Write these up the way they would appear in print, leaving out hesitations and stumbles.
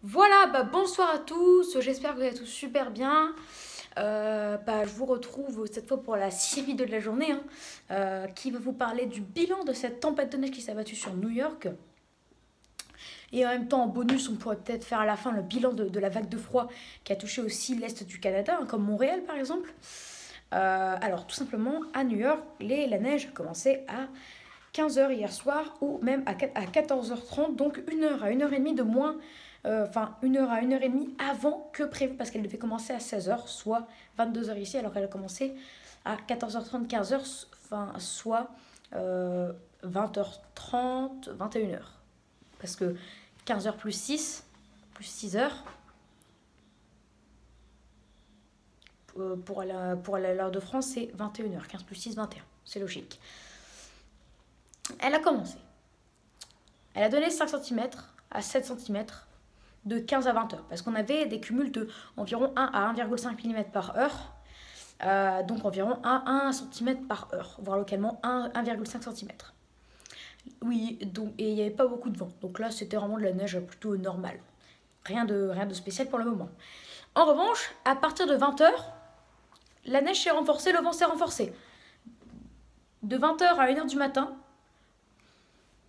Voilà, bonsoir à tous, j'espère que vous allez tous super bien. Je vous retrouve cette fois pour la 6e vidéo de la journée, qui va vous parler du bilan de cette tempête de neige qui s'est abattue sur New York. Et en même temps, en bonus, on pourrait peut-être faire à la fin le bilan de la vague de froid qui a touché aussi l'Est du Canada, comme Montréal par exemple. Alors tout simplement, à New York, la neige a commencé à 15 h hier soir ou même à 14 h 30, donc 1 h à 1 h 30 de moins, 1 h à 1 h 30 avant que prévu parce qu'elle devait commencer à 16 h, soit 22 h ici, alors qu'elle a commencé à 14 h 30, 15 h, soit 20 h 30, 21 h. Parce que 15 h plus 6, plus 6 heures, pour aller à l'heure de France, c'est 21 h. 15 plus 6, 21. C'est logique. Elle a commencé. Elle a donné 5 cm à 7 cm de 15 à 20 heures. Parce qu'on avait des cumuls de environ 1 à 1,5 mm par heure. Donc environ 1 cm par heure, voire localement 1,5 cm. Oui, donc, et il n'y avait pas beaucoup de vent. Donc là, c'était vraiment de la neige plutôt normale. Rien de spécial pour le moment. En revanche, à partir de 20 heures, la neige s'est renforcée, le vent s'est renforcé. De 20 heures à 1 h du matin,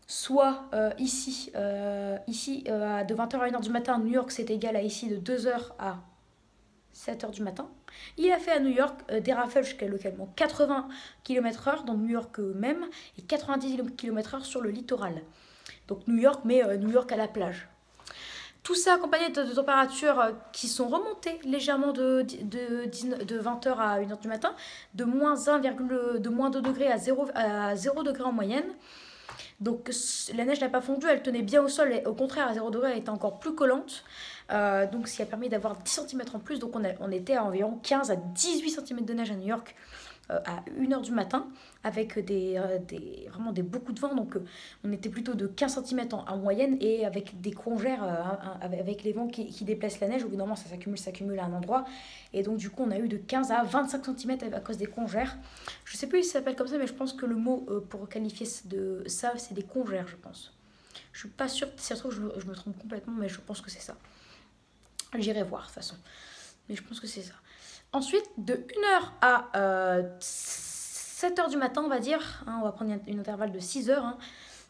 soit ici, de 20 h à 1 h du matin, New York, c'est égal à ici de 2 h à 7 h du matin. Il a fait à New York des rafales jusqu'à localement 80 km/h dans New York même et 90 km/h sur le littoral. Donc New York, mais New York à la plage. Tout ça accompagné de températures qui sont remontées légèrement de 20 h à 1 h du matin, de moins 2 degrés à 0 degré en moyenne. Donc la neige n'a pas fondu, elle tenait bien au sol, et au contraire à 0 degré elle était encore plus collante. Donc ce qui a permis d'avoir 10 cm en plus, donc on était à environ 15 à 18 cm de neige à New York à 1 h du matin, avec vraiment beaucoup de vent, donc on était plutôt de 15 cm en moyenne, et avec des congères, avec les vents qui déplacent la neige, au bout d'un moment ça s'accumule à un endroit, et donc du coup on a eu de 15 à 25 cm à cause des congères. Je sais plus si ça s'appelle comme ça, mais je pense que le mot pour qualifier de ça, c'est des congères, je pense. Je suis pas sûre, si ça se trouve je me trompe complètement, mais je pense que c'est ça. J'irai voir de toute façon, mais je pense que c'est ça. Ensuite, de 1 h à 7 h du matin, on va dire, on va prendre une intervalle de 6 heures,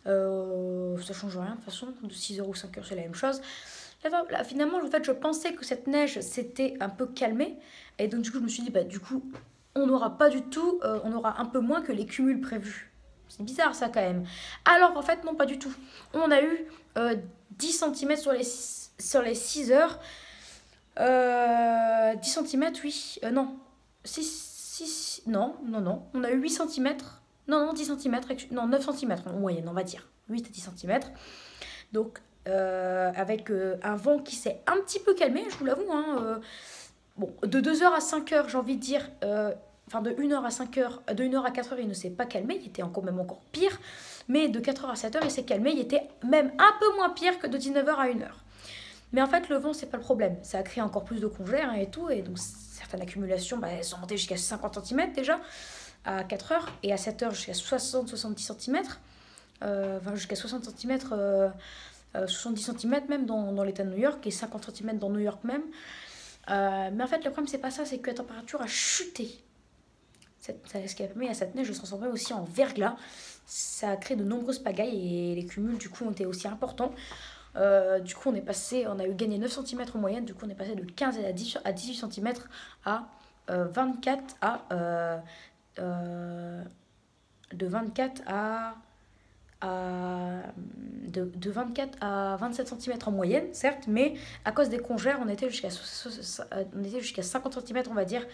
ça change rien de toute façon, de 6 h ou 5 h c'est la même chose. Là, finalement, en fait, je pensais que cette neige s'était un peu calmée, et donc du coup je me suis dit, du coup, on n'aura pas du tout, on aura un peu moins que les cumuls prévus. C'est bizarre ça quand même. Alors en fait, non, pas du tout. On a eu 10 cm sur les 6 heures. 10 cm, oui. Non. 6, non. On a eu 8 cm. Non, 10 cm. Non, 9 cm en moyenne, on va dire. 8 à 10 cm. Donc, avec un vent qui s'est un petit peu calmé, je vous l'avoue. Bon, de 2 h à 5 h, j'ai envie de dire. De 1 h à 5 h, de 1 h à 4 h, il ne s'est pas calmé. Il était même encore pire. Mais de 4 h à 7 h, il s'est calmé. Il était même un peu moins pire que de 19 h à 1 h. Mais en fait, le vent, c'est pas le problème. Ça a créé encore plus de congères et tout. Et donc, certaines accumulations, elles sont montées jusqu'à 50 cm déjà, à 4 heures. Et à 7 heures, jusqu'à 60-70 cm. Jusqu'à 60 cm, 70 cm même dans l'état de New York. Et 50 cm dans New York même. Mais en fait, le problème, c'est pas ça. C'est que la température a chuté. Ce qui a permis à cette neige de se transformer aussi en verglas. Ça a créé de nombreuses pagailles. Et les cumuls, du coup, ont été aussi importants. Du coup, on a eu gagné 9 cm en moyenne. Du coup, on est passé de 15 à 18 cm à 24 à. De 24 à. De 24 à 27 cm en moyenne, certes, mais à cause des congères, on était jusqu'à 50 cm, on va dire,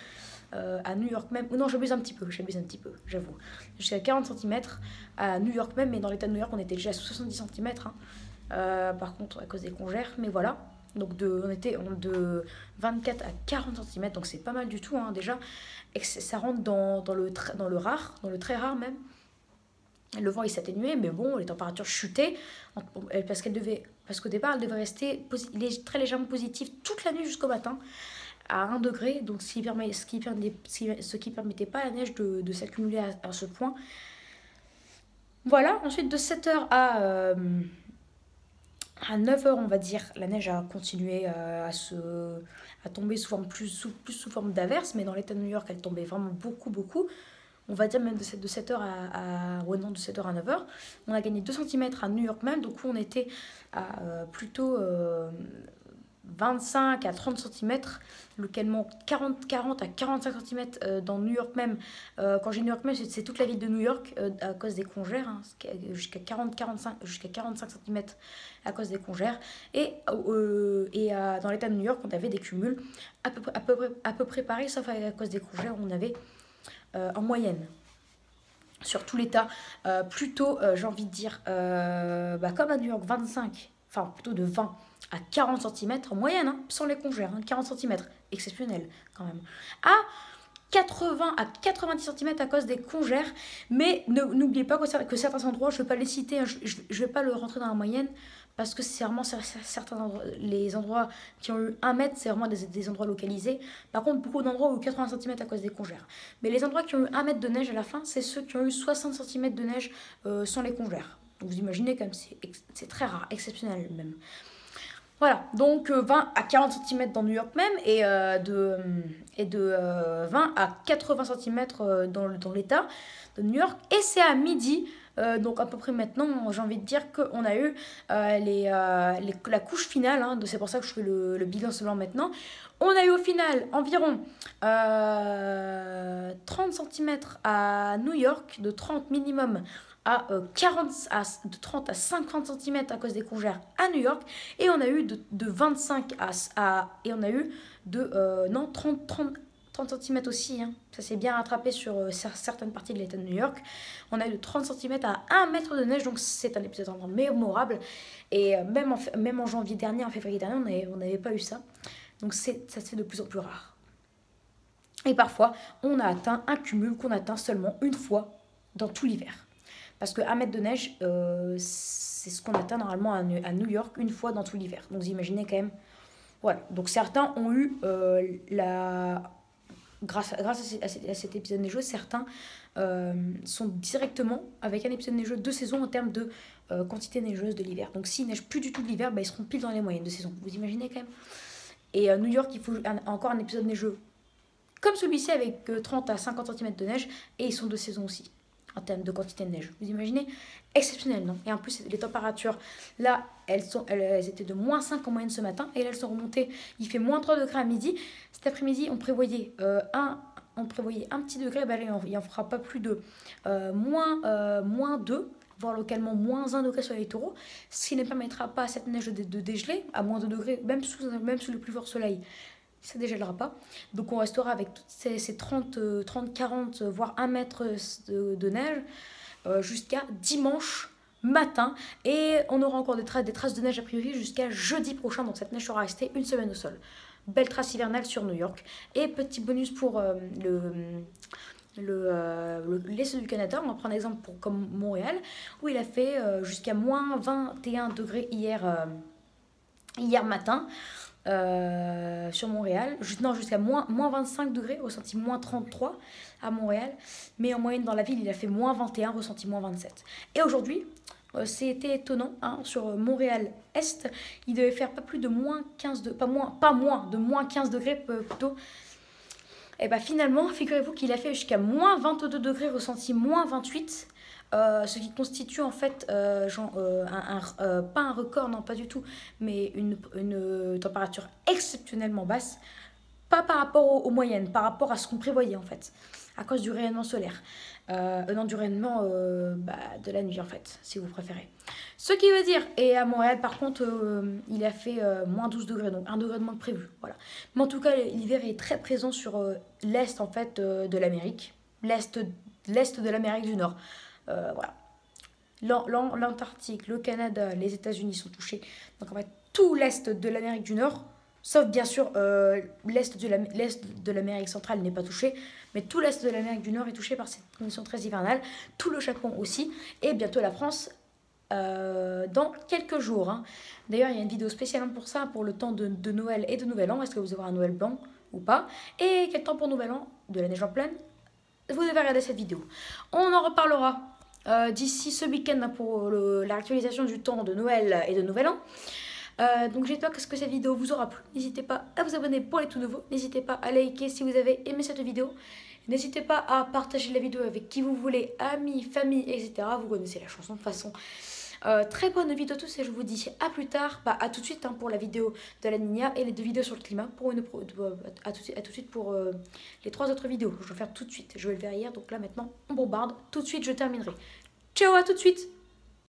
à New York même. Non, j'abuse un petit peu, j'avoue. Jusqu'à 40 cm à New York même, mais dans l'état de New York, on était déjà à 70 cm. Par contre, à cause des congères, mais voilà. Donc on était de 24 à 40 cm, donc c'est pas mal du tout, déjà. Et ça rentre dans le rare, dans le très rare même. Le vent il s'atténuait, mais bon, les températures chutaient parce qu'au départ elle devait rester très légèrement positive toute la nuit jusqu'au matin à 1 degré, donc ce qui permettait pas à la neige de s'accumuler à ce point. Voilà, ensuite de 7 h à À 9 heures, on va dire, la neige a continué à tomber plus sous forme d'averse, mais dans l'état de New York, elle tombait vraiment beaucoup, beaucoup. On va dire même de 7 heures ouais, non, de 7 heures à 9 heures. On a gagné 2 centimètres à New York même, donc on était à plutôt 25 à 30 centimètres, localement 40 à 45 centimètres dans New York même. Quand j'ai New York même, c'est toute la ville de New York à cause des congères, hein, jusqu'à 45 centimètres à cause des congères. Dans l'état de New York, on avait des cumuls à peu près pareil, sauf à cause des congères, on avait en moyenne sur tout l'état, plutôt, j'ai envie de dire, comme à New York, 25, enfin plutôt de 20 à 40 centimètres en moyenne, hein, sans les congères, hein, 40 centimètres, exceptionnel quand même. À 80 à 90 centimètres à cause des congères, mais n'oubliez pas que certains endroits, je ne vais pas les citer, hein, je ne vais pas le rentrer dans la moyenne, parce que c'est vraiment certains endroits, les endroits qui ont eu 1 mètre, c'est vraiment des endroits localisés. Par contre, beaucoup d'endroits ont eu 80 centimètres à cause des congères. Mais les endroits qui ont eu 1 mètre de neige à la fin, c'est ceux qui ont eu 60 centimètres de neige sans les congères. Donc vous imaginez quand même, c'est très rare, exceptionnel même. Voilà, donc 20 à 40 centimètres dans New York même et de 20 à 80 centimètres dans l'état de New York. Et c'est à midi, donc à peu près maintenant, j'ai envie de dire qu'on a eu la couche finale, hein, c'est pour ça que je fais le bilan seulement maintenant. On a eu au final environ 30 centimètres à New York, de 30 minimum à de 30 à 50 centimètres à cause des congères à New York, et on a eu de 25 et on a eu de 30 centimètres aussi, hein. Ça s'est bien rattrapé sur certaines parties de l'état de New York. On a eu de 30 centimètres à 1 mètre de neige, donc c'est un épisode vraiment mémorable. Et même en janvier dernier, en février dernier, on n'avait pas eu ça. Donc ça se fait de plus en plus rare. Et parfois, on a atteint un cumul qu'on atteint seulement une fois dans tout l'hiver. Parce que 1 mètre de neige, c'est ce qu'on atteint normalement à New York une fois dans tout l'hiver. Donc vous imaginez quand même. Voilà. Donc certains ont eu grâce à cet épisode neigeux, certains sont directement avec un épisode neigeux de saison en termes de quantité neigeuse de l'hiver. Donc s'il neige plus du tout de l'hiver, ils seront pile dans les moyennes de saison. Vous imaginez quand même. Et New York, il faut encore un épisode neigeux comme celui-ci avec 30 à 50 cm de neige, et ils sont de saison aussi en termes de quantité de neige. Vous imaginez? Exceptionnel, non? Et en plus, les températures, là, elles étaient de moins 5 en moyenne ce matin, et là, elles sont remontées. Il fait moins 3 degrés à midi. Cet après-midi, on prévoyait un petit degré. Il n'en fera pas plus de moins 2, voire localement moins 1 degré sur les littoraux, ce qui ne permettra pas à cette neige de dégeler à moins 2 degrés, même sous le plus fort soleil. Ça ne dégèlera pas. Donc on restera avec toutes ces 30, 40, voire 1 mètre de neige jusqu'à dimanche matin. Et on aura encore des traces de neige a priori jusqu'à jeudi prochain. Donc cette neige sera restée une semaine au sol. Belle trace hivernale sur New York. Et petit bonus pour l'Est du Canada, on va prendre un exemple comme Montréal, où il a fait jusqu'à moins 21 degrés hier matin. Sur Montréal, jusqu'à moins 25 degrés, ressenti moins 33 à Montréal, mais en moyenne dans la ville il a fait moins 21, ressenti moins 27. Et aujourd'hui, c'était étonnant, hein, sur Montréal-Est, il devait faire pas plus de moins 15 de moins 15 degrés plutôt. Et bah finalement, figurez-vous qu'il a fait jusqu'à moins 22 degrés, ressenti moins 28. Ce qui constitue en fait pas un record, non pas du tout, mais une température exceptionnellement basse, pas par rapport aux moyennes, par rapport à ce qu'on prévoyait en fait, à cause du rayonnement solaire, du rayonnement de la nuit en fait, si vous préférez. Ce qui veut dire, et à Montréal par contre, il a fait moins 12 degrés, donc 1 degré de moins que prévu, voilà. Mais en tout cas, l'hiver est très présent sur l'est en fait de l'Amérique, l'est de l'Amérique du Nord. Voilà. L'Antarctique, le Canada, les États-Unis sont touchés. Donc en fait, tout l'est de l'Amérique du Nord, sauf bien sûr l'est de l'Amérique centrale n'est pas touché, mais tout l'est de l'Amérique du Nord est touché par cette condition très hivernale. Tout le Japon aussi, et bientôt la France dans quelques jours. Hein. D'ailleurs, il y a une vidéo spécialement pour ça, pour le temps de Noël et de Nouvel An. Est-ce que vous aurez un Noël blanc ou pas? Et quel temps pour Nouvel An? De la neige en pleine? Vous devez regarder cette vidéo. On en reparlera d'ici ce week-end pour la réactualisation du temps de Noël et de Nouvel An. Donc j'espère que cette vidéo vous aura plu. N'hésitez pas à vous abonner pour les tout nouveaux. N'hésitez pas à liker si vous avez aimé cette vidéo. N'hésitez pas à partager la vidéo avec qui vous voulez, amis, famille, etc. Vous connaissez la chanson de toute façon. Très bonne vidéo à tous et je vous dis à plus tard, à tout de suite pour la vidéo de la Niña et les 2 vidéos sur le climat. À tout de suite pour les 3 autres vidéos. Je vais faire tout de suite. Je vais le faire hier, donc là maintenant on bombarde. Tout de suite je terminerai. Ciao, à tout de suite.